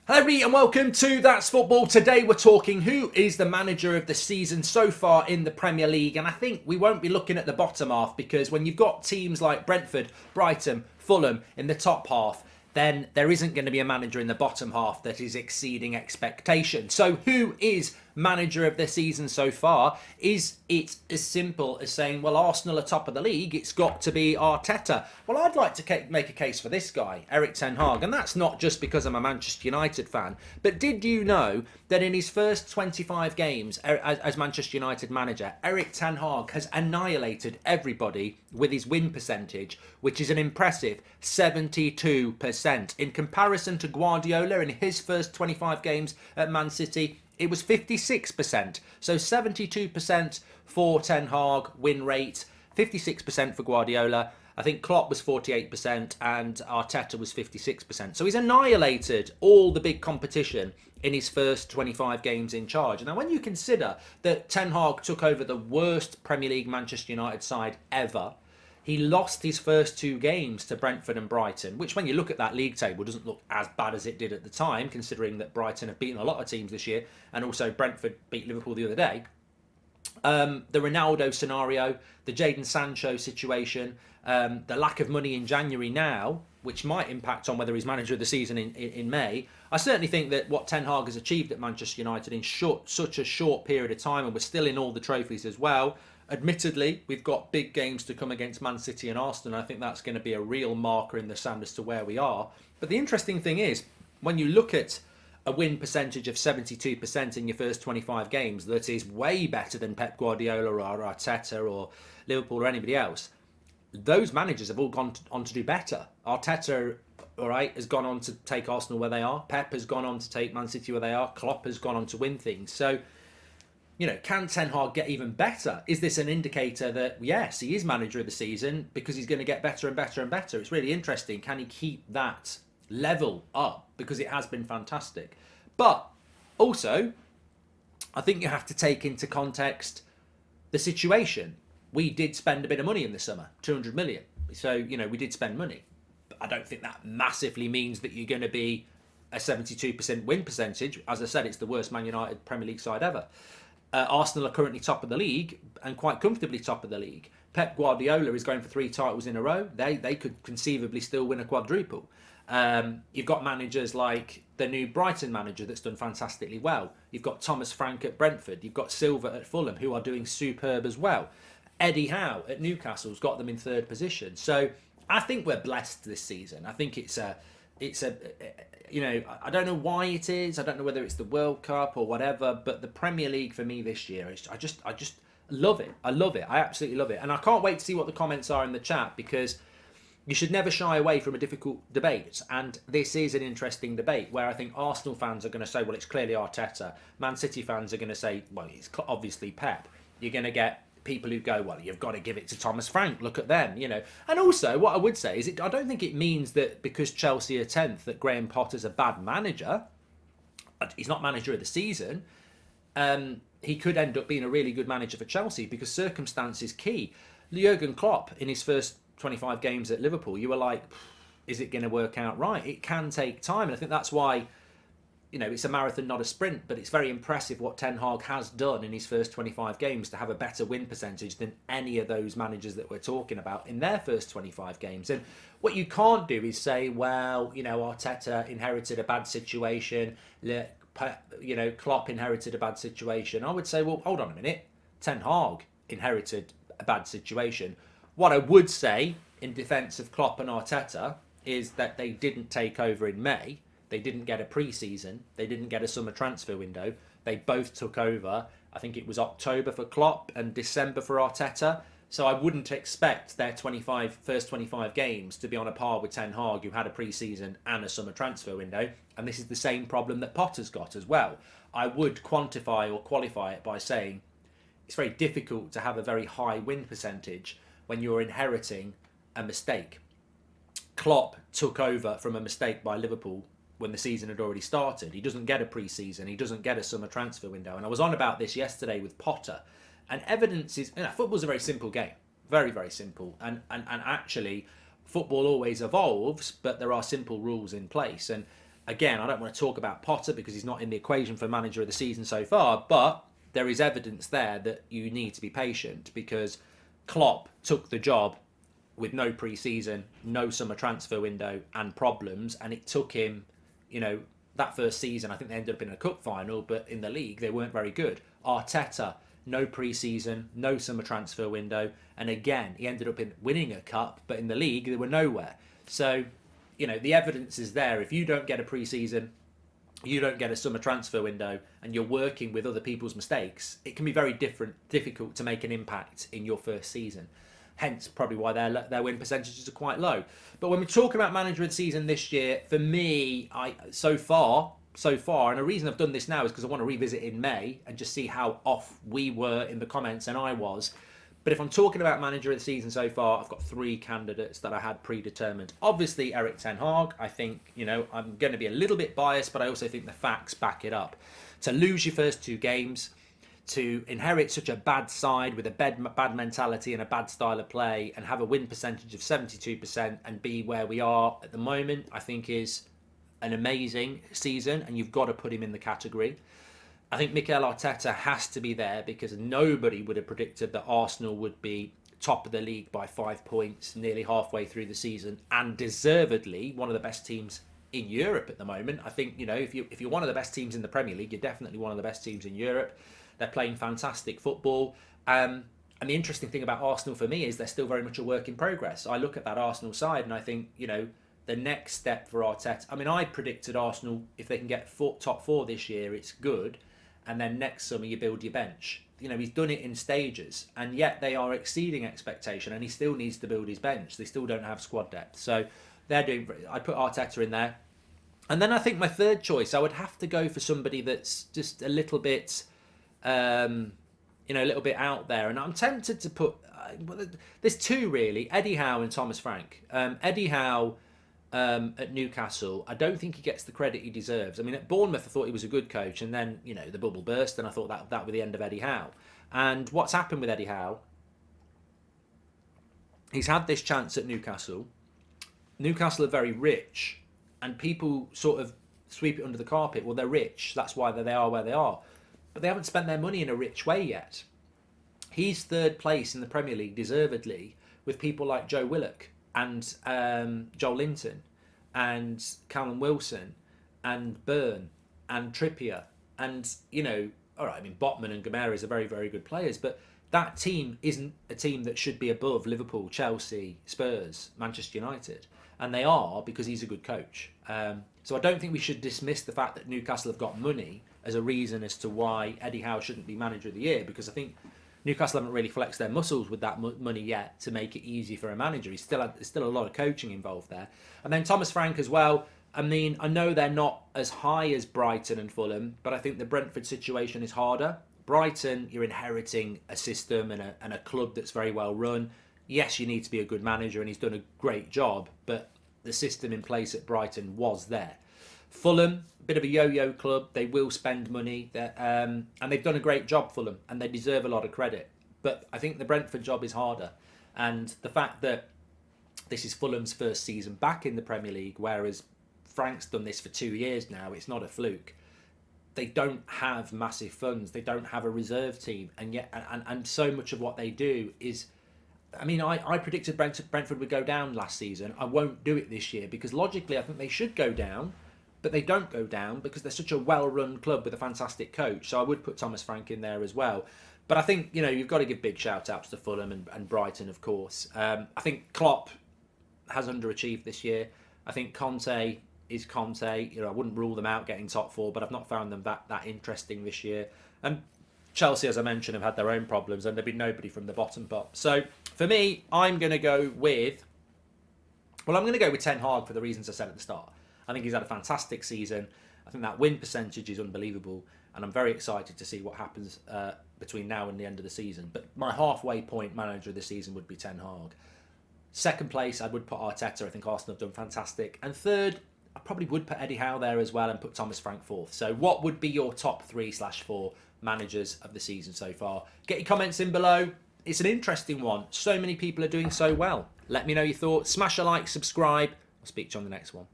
Hello everybody and welcome to That's Football. Today we're talking who is the manager of the season so far in the Premier League, and I think we won't be looking at the bottom half because when you've got teams like Brentford, Brighton, Fulham in the top half, then there isn't going to be a manager in the bottom half that is exceeding expectation. So who is manager of the season so far? Is it as simple as saying, well, Arsenal are top of the league, it's got to be Arteta? Well, I'd like to make a case for this guy, Erik ten Hag, and that's not just because I'm a Manchester United fan, but did you know that in his first 25 games as Manchester United manager, Erik ten Hag has annihilated everybody with his win percentage, which is an impressive 72%. In comparison to Guardiola in his first 25 games at Man City, it was 56%. So 72% for Ten Hag win rate, 56% for Guardiola. I think Klopp was 48% and Arteta was 56%. So he's annihilated all the big competition in his first 25 games in charge. Now, when you consider that Ten Hag took over the worst Premier League Manchester United side ever, he lost his first two games to Brentford and Brighton, which when you look at that league table doesn't look as bad as it did at the time, considering that Brighton have beaten a lot of teams this year and also Brentford beat Liverpool the other day. The Ronaldo scenario, the Jadon Sancho situation, the lack of money in January now, which might impact on whether he's manager of the season in May. I certainly think that what Ten Hag has achieved at Manchester United in such a short period of time, and we're still in all the trophies as well. Admittedly, we've got big games to come against Man City and Arsenal. I think that's going to be a real marker in the sand as to where we are. But the interesting thing is, when you look at a win percentage of 72% in your first 25 games, that is way better than Pep Guardiola or Arteta or Liverpool or anybody else. Those managers have all gone on to do better. Arteta, all right, has gone on to take Arsenal where they are. Pep has gone on to take Man City where they are. Klopp has gone on to win things. So, you know, can Ten Hag get even better? Is this an indicator that, yes, he is manager of the season because he's going to get better and better and better? It's really interesting. Can he keep that level up? Because it has been fantastic. But also, I think you have to take into context the situation. We did spend a bit of money in the summer, 200 million. So, you know, we did spend money. But I don't think that massively means that you're going to be a 72% win percentage. As I said, it's the worst Man United Premier League side ever. Arsenal are currently top of the league and quite comfortably top of the league. Pep Guardiola is going for 3 titles in a row. They could conceivably still win a quadruple. You've got managers like the new Brighton manager that's done fantastically well. You've got Thomas Frank at Brentford. You've got Silva at Fulham, who are doing superb as well. Eddie Howe at Newcastle's got them in 3rd position. So I think we're blessed this season. I think it's a you know, I don't know why it is. I don't know whether it's the World Cup or whatever, but the Premier League for me this year is I just love it. I love it. I absolutely love it. And I can't wait to see what the comments are in the chat, because you should never shy away from a difficult debate. And this is an interesting debate where I think Arsenal fans are going to say, well, it's clearly Arteta. Man City fans are going to say, well, it's obviously Pep. You're going to get people who go, well, you've got to give it to Thomas Frank. Look at them, you know. And also, what I would say is, I don't think it means that because Chelsea are 10th that Graham Potter's a bad manager. He's not manager of the season. He could end up being a really good manager for Chelsea because circumstance is key. Jurgen Klopp, in his first 25 games at Liverpool, you were like, is it going to work out right? It can take time. And I think that's why, you know, it's a marathon, not a sprint, but it's very impressive what Ten Hag has done in his first 25 games to have a better win percentage than any of those managers that we're talking about in their first 25 games. And what you can't do is say, well, you know, Arteta inherited a bad situation, you know, Klopp inherited a bad situation. I would say, well, hold on a minute. Ten Hag inherited a bad situation. What I would say in defence of Klopp and Arteta is that they didn't take over in May. They didn't get a pre-season. They didn't get a summer transfer window. They both took over. I think it was October for Klopp and December for Arteta. So I wouldn't expect their first 25 games to be on a par with Ten Hag, who had a pre-season and a summer transfer window. And this is the same problem that Potter's got as well. I would quantify or qualify it by saying it's very difficult to have a very high win percentage when you're inheriting a mistake. Klopp took over from a mistake by Liverpool when the season had already started. He doesn't get a pre-season. He doesn't get a summer transfer window. And I was on about this yesterday with Potter. And evidence is, you know, football's a very simple game. Very, very simple. And actually, football always evolves, but there are simple rules in place. And again, I don't want to talk about Potter because he's not in the equation for manager of the season so far, but there is evidence there that you need to be patient because Klopp took the job with no pre-season, no summer transfer window and problems, and it took him, that first season, I think they ended up in a cup final, but in the league they weren't very good. Arteta, no pre-season, no summer transfer window, and again he ended up in winning a cup, but in the league they were nowhere. So the evidence is there. If you don't get a pre-season, you don't get a summer transfer window, and you're working with other people's mistakes, it can be very difficult to make an impact in your first season. Hence, probably why their win percentages are quite low. But when we're talking about manager of the season this year, for me, so far, and the reason I've done this now is because I want to revisit in May and just see how off we were in the comments and I was. But if I'm talking about manager of the season so far, I've got 3 candidates that I had predetermined. Obviously, Erik ten Hag. I think, I'm going to be a little bit biased, but I also think the facts back it up. To lose your first 2 games, to inherit such a bad side with a bad mentality and a bad style of play and have a win percentage of 72% and be where we are at the moment, I think is an amazing season, and you've got to put him in the category. I think Mikel Arteta has to be there because nobody would have predicted that Arsenal would be top of the league by 5 points nearly halfway through the season, and deservedly one of the best teams in Europe at the moment. I think, if you're one of the best teams in the Premier League, you're definitely one of the best teams in Europe. They're playing fantastic football. And the interesting thing about Arsenal for me is they're still very much a work in progress. I look at that Arsenal side and I think, the next step for Arteta, I predicted Arsenal, if they can get top 4 this year, it's good. And then next summer you build your bench. He's done it in stages, and yet they are exceeding expectation, and he still needs to build his bench. They still don't have squad depth. So I put Arteta in there. And then I think my third choice, I would have to go for somebody that's just a little bit... a little bit out there, and I'm tempted to put there's 2 really, Eddie Howe and Thomas Frank. Eddie Howe at Newcastle, I don't think he gets the credit he deserves. At Bournemouth I thought he was a good coach, and then the bubble burst and I thought that was the end of Eddie Howe. And what's happened with Eddie Howe, he's had this chance at Newcastle. Newcastle are very rich, and people sort of sweep it under the carpet. Well, they're rich, that's why they are where they are. But they haven't spent their money in a rich way yet. He's 3rd place in the Premier League, deservedly, with people like Joe Willock and Joel Linton and Callum Wilson and Byrne and Trippier. And, Botman and Gomeres are very, very good players. But that team isn't a team that should be above Liverpool, Chelsea, Spurs, Manchester United. And they are because he's a good coach. So I don't think we should dismiss the fact that Newcastle have got money as a reason as to why Eddie Howe shouldn't be manager of the year, because I think Newcastle haven't really flexed their muscles with that money yet to make it easy for a manager. There's still a lot of coaching involved there. And then Thomas Frank as well. I know they're not as high as Brighton and Fulham, but I think the Brentford situation is harder. Brighton, you're inheriting a system and a club that's very well run. Yes, you need to be a good manager, and he's done a great job, but the system in place at Brighton was there. Fulham, a bit of a yo-yo club. They will spend money, and they've done a great job, Fulham, and they deserve a lot of credit. But I think the Brentford job is harder, and the fact that this is Fulham's first season back in the Premier League, whereas Frank's done this for 2 years now, it's not a fluke. They don't have massive funds. They don't have a reserve team, and yet, and so much of what they do is. I predicted Brentford would go down last season. I won't do it this year because logically I think they should go down, but they don't go down because they're such a well-run club with a fantastic coach. So I would put Thomas Frank in there as well. But I think, you've got to give big shout-outs to Fulham and Brighton, of course. I think Klopp has underachieved this year. I think Conte is Conte. I wouldn't rule them out getting top 4, but I've not found them that interesting this year. And Chelsea, as I mentioned, have had their own problems, and there'll be nobody from the bottom pot. So for me, I'm going to go with Ten Hag for the reasons I said at the start. I think he's had a fantastic season. I think that win percentage is unbelievable, and I'm very excited to see what happens between now and the end of the season. But my halfway point manager of the season would be Ten Hag. Second place, I would put Arteta. I think Arsenal have done fantastic. And third, I probably would put Eddie Howe there as well and put Thomas Frank fourth. So what would be your top 3/4 managers of the season so far? Get your comments in below. It's an interesting one. So many people are doing so well. Let me know your thoughts. Smash a like, subscribe. I'll speak to you on the next one.